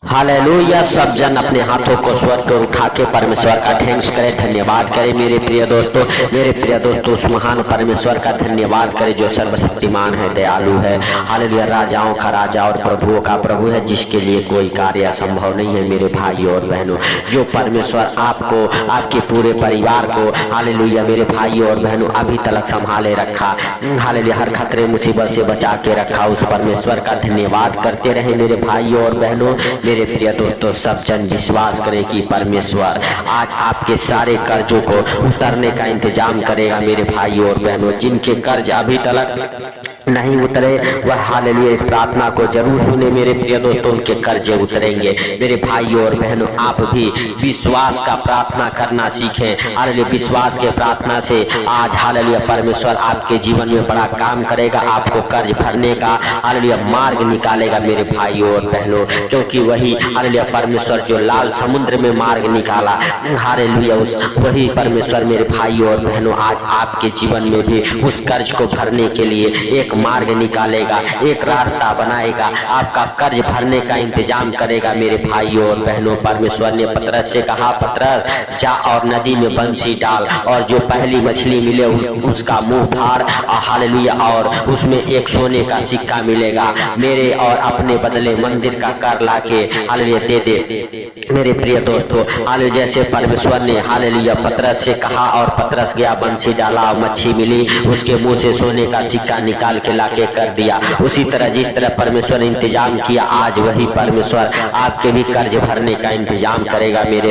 Hallelujah. सब जन अपने हाथों को स्वर्ग को उठा के परमेश्वर का थैंक्स करें, धन्यवाद करें। मेरे प्रिय दोस्तों उस महान परमेश्वर का धन्यवाद करें जो सर्वशक्तिमान है, दयालु है। हालेलुया। राजाओं का राजा और प्रभुओं का प्रभु है, जिसके लिए कोई कार्य असंभव नहीं है। मेरे भाइयों और बहनों, जो परमेश्वर आपको, आपके पूरे परिवार को, हालेलुया मेरे भाइयों और बहनों, अभी तक संभाले रखा, हालेलुया हर खतरे मुसीबत से बचा के रखा, उस परमेश्वर का धन्यवाद करते रहे। मेरे भाइयों और बहनों, मेरे प्रिय दोस्तों, सब जन विश्वास करें कि परमेश्वर आज आपके सारे कर्जों को उतरने का इंतजाम करेगा। मेरे भाइयों और बहनों, जिनके कर्ज अभी तक नहीं उतरे, वह हालेलुया इस प्रार्थना को जरूर सुने। मेरे प्रिय दोस्तों, उनके कर्जे उतरेंगे। मेरे भाइयों और बहनों, आप भी विश्वास का प्रार्थना करना सीखें। हालेलुया विश्वास के प्रार्थना से आज हालेलुया परमेश्वर आपके जीवन में बड़ा काम करेगा, आपको कर्ज भरने का हालेलुया मार्ग निकालेगा। मेरे भाइयों और बहनों, क्योंकि वही हालेलुया परमेश्वर जो लाल समुद्र में मार्ग निकाला, हालेलुया वही परमेश्वर मेरे भाइयों और बहनों आज आपके जीवन में भी उस कर्ज को भरने के लिए एक मार्ग निकालेगा, एक रास्ता बनाएगा, आपका कर्ज भरने का इंतजाम करेगा। मेरे भाइयों और बहनों, परमेश्वर ने पतरस से कहा, पतरस जा और नदी में बंसी डाल, और जो पहली मछली मिले उसका मुंह फाड़, हालेलुया, और उसमें एक सोने का सिक्का मिलेगा। मेरे और अपने बदले मंदिर का कर लाके हालेलुया दे दे। मेरे प्रिय दोस्तों, हालेलुया जैसे परमेश्वर ने हालेलुया पतरस से कहा और पतरस गया, बंसी डाला, मच्छी मिली, उसके मुंह से सोने का सिक्का निकाल के लाके कर दिया। उसी तरह जिस तरह परमेश्वर ने इंतजाम किया, आज वही परमेश्वर आपके भी कर्ज भरने का इंतजाम करेगा। मेरे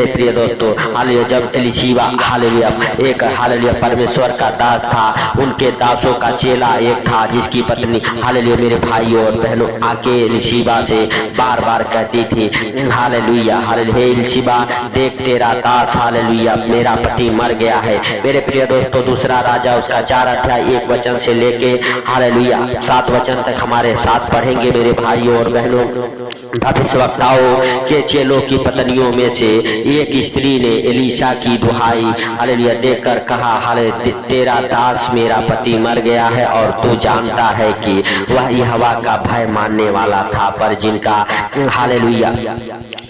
प्रिय दोस्तों, हालेलुया जब एलीशिबा हालेलुया एक हालेलुया परमेश्वर का दास था, उनके दासों का चेला एक था, जिसकी पत्नी हालेलुया मेरे भाइयों और बहनों आके एलीशिबा से बार बार कहती थी, हालेलुया हालेलुया एलीशिबा देख तेरा दास हालेलुया मेरा पति मर गया है। मेरे प्रिय दोस्तों, दूसरा राजा उसका 4 अध्याय 1 वचन से लेके हालेलुया 7 वचन तक हमारे साथ पढ़ेंगे। मेरे भाइयों और बहनों, भविष्यवक्ताओं के चेलों की पत्नियों में से एक स्त्री ने एलीशा की दुहाई हालेलुया देकर कहा, हालेलुया तेरा दास मेरा पति मर गया है, और तू जानता है कि वह यहोवा का भय मानने वाला था, पर जिनका हालेलुया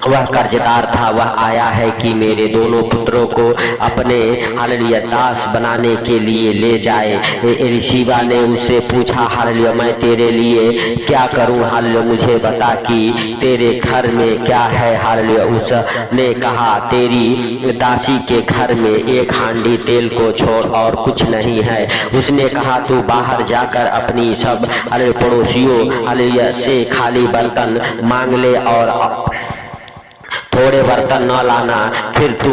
वह कर्जदार था, वह आया है कि मेरे दोनों पुत्रों को अपने हालेलुया दास बनाने के लिए ले जाए। एलीशिबा ने उससे पूछा, हालेलुया मैं तेरे लिए क्या करूं, हालेलुया मुझे बता कि तेरे घर में क्या है। हालेलुया उसने कहा, तेरी दासी के घर में एक हांडी तेल को छोड़ और कुछ नहीं है। उसने कहा, तू बाहर जाकर अपनी सब हालेलुया पड़ोसियों हालेलुया से खाली बर्तन मांग ले और थोड़े बर्तन न लाना, फिर तू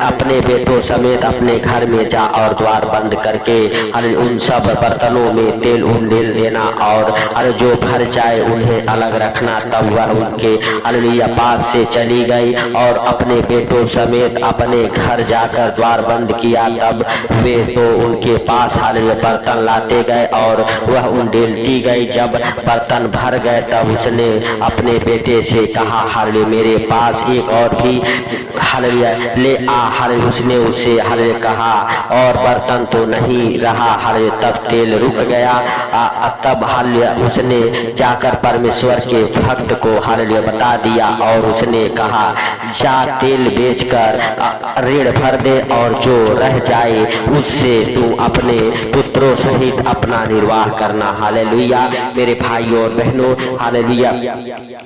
अपने बेटों समेत अपने घर में जा और द्वार बंद करके उन सब बर्तनों में तेल उंडेल देना, और जो भर जाए उन्हें अलग रखना। तब वह उनके हालेलुया पास से चली गई और अपने बेटों समेत अपने घर जाकर द्वार बंद किया। तब वे तो उनके पास हालेलुया बर्तन लाते गए और वह उंडेलती गई। जब बर्तन भर गए तब उसने अपने बेटे से कहा, हालेलुया मेरे पास एक और भी हालेलुया ले आ। हालेलुया उसने उससे हालेलुया कहा, और बर्तन तो नहीं रहा। हालेलुया तब तेल रुक गया। तब हालेलुया उसने जाकर परमेश्वर के भक्त को हालेलुया बता दिया, और उसने कहा, जा तेल बेचकर ऋण भर दे, और जो रह जाए उससे तू अपने पुत्रों सहित अपना निर्वाह करना। हालेलुया मेरे भाइयों और बहनों, हालेलुया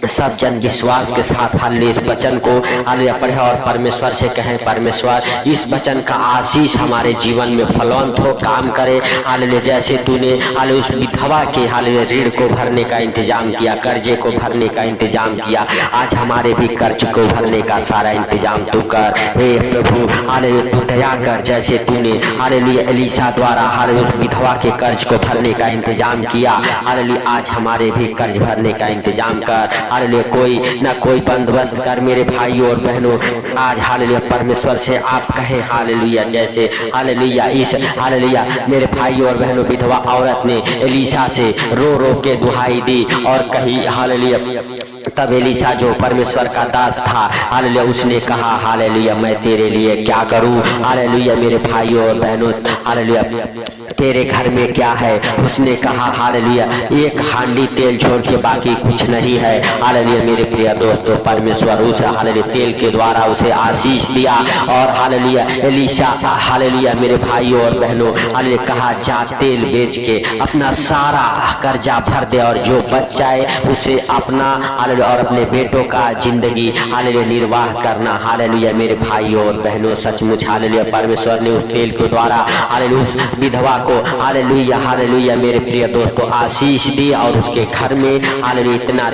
सब जन विश्वास के साथ हालेलुया इस वचन को हालेलुया पढ़े और परमेश्वर से कहें, परमेश्वर इस वचन का आशीष हमारे जीवन में फलवंत हो, काम करे। हालेलुया जैसे तूने हालेलुया उस विधवा के हालेलुया ऋण को भरने का इंतजाम किया, कर्जे को भरने का इंतजाम किया, आज हमारे भी कर्ज को भरने का सारा इंतजाम तू कर। हे प्रभु हालेलुया तू दया कर, जैसे तूने हालेलुया एलीशा द्वारा हालेलुया उस विधवा के कर्ज को भरने का इंतजाम किया, हालेलुया आज हमारे भी कर्ज भरने का इंतजाम कर। हालेलुया कोई न कोई बंदोबस्त कर मेरे मेरे भाइयों और बहनों, आज हालेलुया परमेश्वर से आप कहें हालेलुया, जैसे हालेलुया इस हालेलुया मेरे भाइयों और बहनों, विधवा औरत ने एलीशा से रो रो के दुहाई दी और कही हालेलुया। तब एलीशा जो परमेश्वर का दास था हालेलुया, उसने कहा हालेलुया मैं तेरे लिए क्या करूं। हालेलुया मेरे भाइयों और बहनों, हालेलुया तेरे घर में क्या है। उसने कहा हालेलुया एक हांडी तेल छोड़ के बाकी कुछ नहीं है। हालेलुया मेरे प्रिय दोस्तों, परमेश्वर उस हालेलुया तेल के द्वारा उसे आशीष दिया और हालेलुया एलीशा हालेलुया मेरे भाइयों और बहनों, हालेलुया कहा जा तेल बेच के अपना सारा कर्जा भर दे और जो बच जाए उसे अपना हालेलुया और अपने बेटों का जिंदगी हालेलुया निर्वाह करना। हालेलुया मेरे भाइयों और बहनों, सचमुच हालेलुया परमेश्वर ने उस तेल के द्वारा हालेलुया उस विधवा को हालेलुया हालेलुया मेरे प्रिय दोस्तों आशीष दी और उसके घर में हालेलुया इतना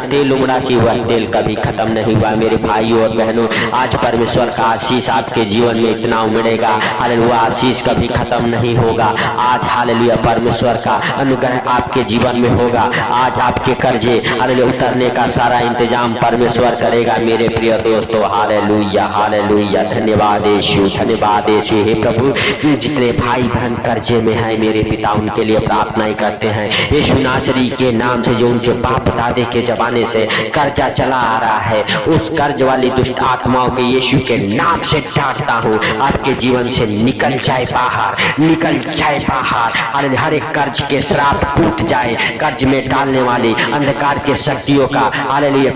तेल उमड़ा कि वह तेल कभी खत्म नहीं हुआ। मेरे भाइयों और बहनों, आज परमेश्वर का आशीष आपके जीवन में इतना उमड़ेगा, हालेलुया आशीष कभी खत्म नहीं होगा। आज हालेलुया परमेश्वर का अनुग्रह आपके जीवन में होगा। आज आपके कर्जे हालेलुया उतरने का सारा इंतजाम परमेश्वर करेगा। मेरे प्रिय दोस्तों हालेलुया हालेलुया, धन्यवाद यीशु, धन्यवाद यीशु। हे प्रभु, जितने भाई बहन कर्जे में हैं मेरे पिता उनके लिए प्रार्थनाएं करते हैं यीशु नासरी के नाम से। जो उनके बाप दादे के जमाने से कर्जा चला आ रहा है, उस कर्ज वाली दुष्ट आत्माओं के यीशु के नाम से डांटता हूँ, आपके जीवन से निकल जाए बाहर, निकल जाए बाहर। हर एक कर्ज के श्राप टूट जाए, कर्ज में डालने वाली अंधकार के शक्तियों का हालेलुया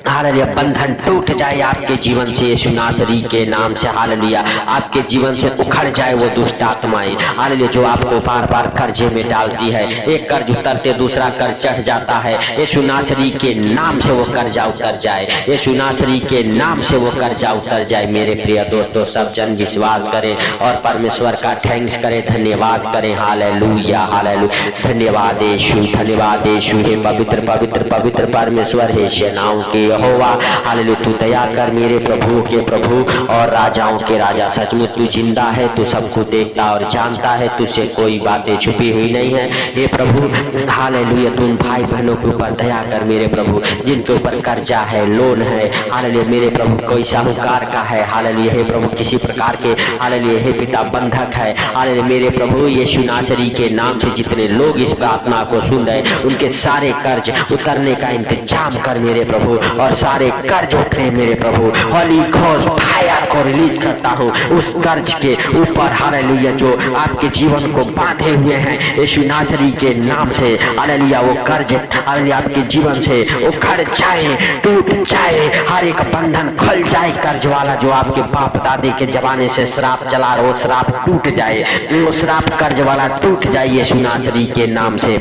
हालेलुया बंधन टूट जाए आपके जीवन से यीशु नासरी के नाम से। हालेलुया आपके जीवन से उखड़ जाए वो दुष्ट आत्माएं हालेलुया जो आपको बार बार कर्जे में डालती है। एक कर्ज उतरते दूसरा कर्ज चढ़ जाता है। यीशु नासरी के नाम से वो कर्जा उतर जाए, यीशु नासरी के नाम से वो कर्जा उतर जाए। मेरे प्रिय दोस्तों, सब जन विश्वास करें और परमेश्वर का थैंक्स करें, धन्यवाद करें। हालेलुया हालेलुया, धन्यवाद यीशु, धन्यवाद यीशु। हे पवित्र पवित्र पवित्र परमेश्वर, हे सेनाओं के यहोवा, हालेलुया तू दया कर मेरे प्रभु के प्रभु और राजाओं के राजा। सचमुच तू जिंदा है, तू सबको देखता और जानता है, तुझसे कोई बातें छुपी हुई नहीं है। हे प्रभु हालेलुया, तू भाई बहनों के ऊपर दया कर मेरे प्रभु, जिनके ऊपर कर्जा है, लोन है, हालेलुया मेरे प्रभु कोई साहूकार का है, हालेलुया हे प्रभु किसी प्रकार के हालेलुया हे पिता बंधक है, हालेलुया मेरे प्रभु यीशु नासरी के नाम से जितने लोग इस प्रार्थना को सुन रहे उनके सारे कर्ज उतरने का इंतजाम कर मेरे प्रभु, और सारे कर्ज उतरे मेरे प्रभु। होली घोस्ट फायर को रिलीज करता हूँ उस कर्ज के ऊपर हालेलुया जो आपके जीवन को बांधे हुए हैं यीशु नासरी के नाम से। हालेलुया वो कर्ज हालेलुया आपके जीवन से उखड़ जाए, टूट जाए, हर एक बंधन खुल जाए। कर्ज वाला जो आपके बाप दादी के जमाने से श्राप चला रहा, वो श्राप टूट जाए, वो श्राप कर्ज वाला टूट जाए यीशु नासरी के नाम से।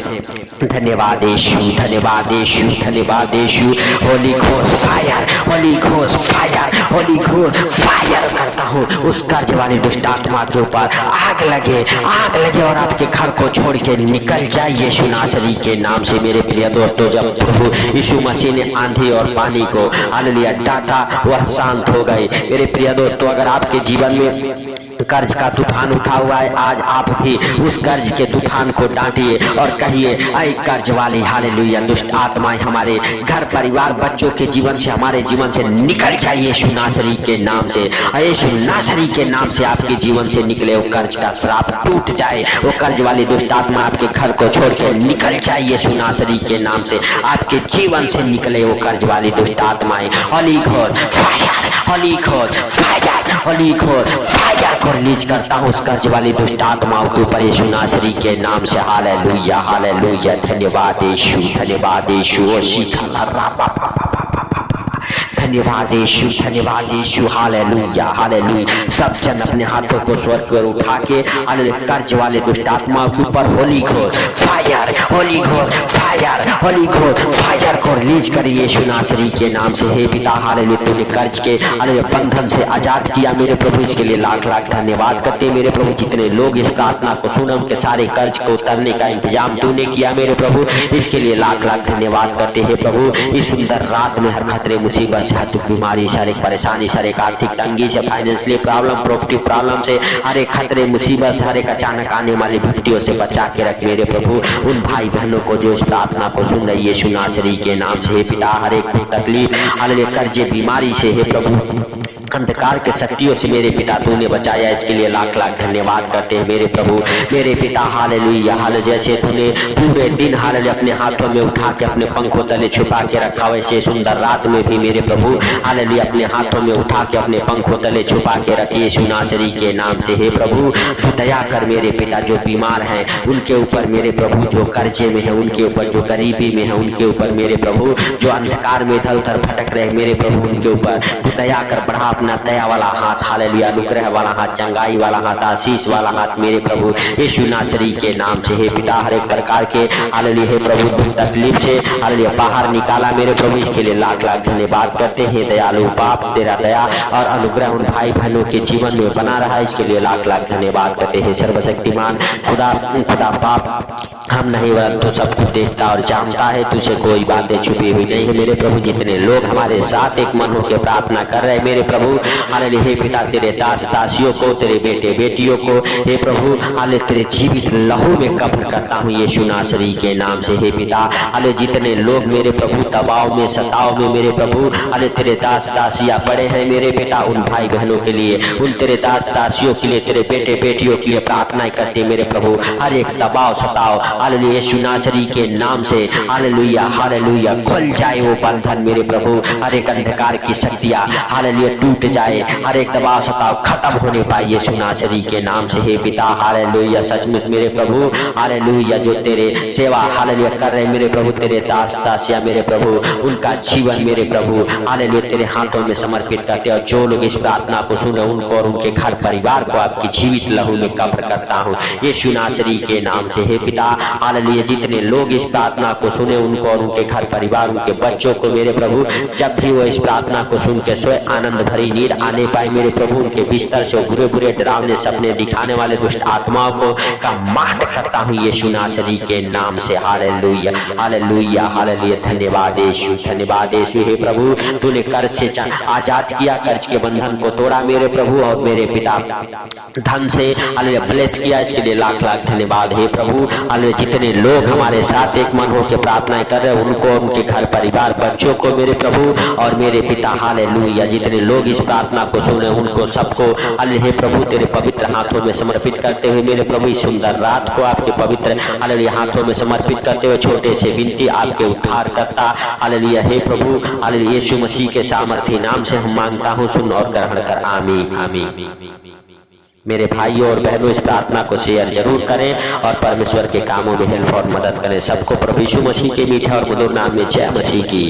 धन्यवाद यीशु, धन्यवाद यीशु, धन्यवाद Yeshu. Holy ghost fire, holy ghost fire, holy ghost fire करता हूँ उस कर्ज वाली दुष्ट आत्मा के ऊपर। आग लगे, आग लगे और आपके घर को छोड़ के निकल जाए यीशु नासरी के नाम से। मेरे प्रिय दोस्तों, जब प्रभु यीशु मसीह ने आंधी और पानी को हालेलुया डांटा, वह शांत हो गए। मेरे प्रिय दोस्तों, अगर आपके जीवन में कर्ज का तूफान उठा हुआ है, आज आप भी उस कर्ज के तूफान को डांटिए और कहिए ऐ कर्ज वाली हालेलुया दुष्ट आत्माएं हमारे घर परिवार बच्चों के जीवन से, हमारे जीवन से निकल जाए यीशु नासरी के नाम से। यीशु नासरी के नाम से आपके जीवन से निकले वो कर्ज का श्राप टूट जाए, वो कर्ज वाली दुष्ट आत्मा आपके घर को छोड़ के निकल जाए यीशु नासरी के नाम से। आपके जीवन से निकले वो कर्ज वाली दुष्ट आत्माएं। Holi ghost fire, holy ghost fire, holy ghost fire को रिलीज करता हूँ उस कर्ज वाली दुष्ट आत्माओं के ऊपर यीशु नासरी के नाम से। हालेलुया हालेलुया, धन्यवाद यीशु, धन्यवाद यीशु। ओ धन्यवाद यीशु, धन्यवाद यीशु। Hallelujah hallelujah. सब जन अपने हाथों को स्वर्ग की ओर उठा के हालेलुया कर्ज वाले दुष्ट आत्माओं के ऊपर Holi ghost fire, holy ghost fire, holy ghost fire को रिलीज करिए यीशु नासरी के नाम से। हे पिता हालेलुया, तूने कर्ज के हालेलुया बंधन से आजाद किया मेरे प्रभु, इसके लिए लाख लाख धन्यवाद करते मेरे प्रभु। जितने लोग इस प्रार्थना को सुने उनके सारे कर्ज को उतरने का इंतजाम तूने किया मेरे प्रभु, इसके लिए लाख लाख धन्यवाद करते हैं प्रभु। इस सुंदर रात में हर खतरे मुसीबत से घातक बीमारी, शारीरिक परेशानी, शारीरिक आर्थिक तंगी से, फाइनेंशियली प्रॉब्लम, प्रॉपर्टी प्रॉब्लम से, हर एक खतरे, मुसीबत, हर एक अचानक आने वाली विपत्तियों से बचा के रख मेरे प्रभु। उन भाई बहनों को जो इस प्रार्थना को सुन रही है यीशु नासरी के नाम से हे पिता, हर एक तकलीफ, हालेलुया, कर्जे, बीमारी से हे प्रभु, अंधकार के शक्तियों से मेरे पिता तूने बचाया, इसके लिए लाख लाख धन्यवाद करते हैं मेरे प्रभु, मेरे पिता। हालेलुया, हालेलुया, जैसे तूने पूरे दिन हालेलुया अपने हाथों में उठा के अपने पंखों तले छुपा के रखा, वैसे सुंदर रात में भी मेरे प्रभु हालेलुया अपने हाथों में उठा के अपने पंखों तले छुपा के रखिए यीशु नासरी के नाम से हे प्रभु। तू दया कर मेरे पिता, जो बीमार हैं उनके ऊपर मेरे प्रभु, जो कर्जे में है उनके ऊपर, जो गरीबी में है उनके ऊपर मेरे प्रभु, जो अंधकार में इधर उधर भटक रहे मेरे प्रभु उनके ऊपर तू दया कर, बढ़ा अपना दया वाला हाथ, हालेलुया, अनुग्रह वाला हाथ, चंगाई वाला हाथ, आशीष वाला हाथ मेरे प्रभु यीशु नासरी के नाम से हे पिता। हर एक प्रकार के हालेलुया हे प्रभु तकलीफ से हालेलुया बाहर निकाला मेरे प्रभु, इसके लिए लाख लाख धन्यवाद करते हैं दयालु बाप। तेरा दया और अनुग्रह उन भाई बहनों के जीवन में बना रहा, इसके लिए लाख लाख धन्यवाद करते हैं सर्वशक्तिमान खुदा, खुदा बाप। हम नहीं वरन तू सब कुछ देखता और जानता है, तुझसे कोई बातें छुपी हुई नहीं है मेरे प्रभु। जितने लोग हमारे साथ एक मन होकर प्रार्थना कर रहे हैं मेरे प्रभु, हालेलुया हे पिता, तेरे दास दासियों को, तेरे बेटे बेटियों को हे प्रभु हालेलुया तेरे जीवित लहू में कब्र करता हूँ यीशु नासरी के नाम से हे पिता। हालेलुया जितने लोग मेरे प्रभु दबाव में, सताव में मेरे प्रभु हालेलुया तेरे दास दासियां पड़े हैं मेरे पिता, उन भाई बहनों के लिए, उन तेरे दास दासियों के लिए, तेरे बेटे बेटियों के लिए प्रार्थना करते मेरे प्रभु। हर एक दबाव सताव हालेलुया यीशु नासरी के नाम से हालेलुया, हालेलुया खुल जाए वो बंधन मेरे प्रभु, हर एक अंधकार की शक्तियां हालेलुया टूट जाए, हर एक दबाव सताव खत्म होने पाए यीशु नासरी के नाम से हे पिता। हालेलुया सचमुच मेरे प्रभु हालेलुया जो तेरे सेवा हालेलुया कर रहे मेरे प्रभु, तेरे दास दासिया मेरे प्रभु, उनका जीवन मेरे प्रभु हालेलुया तेरे हाथों में समर्पित करते, और जो लोग इस प्रार्थना को सुने उनको और उनके घर परिवार को आपकी जीवित लहू में कब्र करता हूँ यीशु नासरी के नाम से हे पिता। हालेलुया जितने लोग इस प्रार्थना को सुने उनको और उनके घर परिवार, उनके बच्चों को मेरे प्रभु, जब भी वो इस प्रार्थना को सुन के सोए आनंद भरी नींद आने पाए मेरे प्रभु, उनके बिस्तर से बुरे बुरे डरावने सपने दिखाने वाले दुष्ट आत्माओं को कमांड करता हूँ यीशु नासरी के नाम से। हालेलुया, हालेलुया, हालेलुया, धन्यवाद यीशु, धन्यवाद यीशु हे प्रभु। तूने कर्ज से आजाद किया, कर्ज के बंधन को तोड़ा मेरे प्रभु, और मेरे पिता धन से हालेलुया ब्लेस किया, इसके लिए लाख लाख धन्यवाद हे प्रभु। हालेलुया जितने लोग हमारे साथ एक मन होकर प्रार्थना कर रहे हैं उनको, उनके घर परिवार, बच्चों को मेरे प्रभु और मेरे पिता हालेलुया जितने लोग इस प्रार्थना को सुने उनको सबको हालेलुया हे प्रभु तेरे पवित्र हाथों में समर्पित करते हुए मेरे प्रभु इस सुंदर रात को आपके पवित्र हालेलुया हाथों में समर्पित करते हुए छोटे से विनती आपके उद्धार करता हालेलुया हे प्रभु हालेलुया यीशु मसीह के सामर्थी नाम से हम मांगता हूँ, सुन और ग्रहण कर, आमीन आमीन। मेरे भाइयों और बहनों इस प्रार्थना को शेयर जरूर करें और परमेश्वर के कामों में हेल्प और मदद करें। सबको प्रभु यीशु मसीह के मीठे और मधुर नाम में जय मसीह की।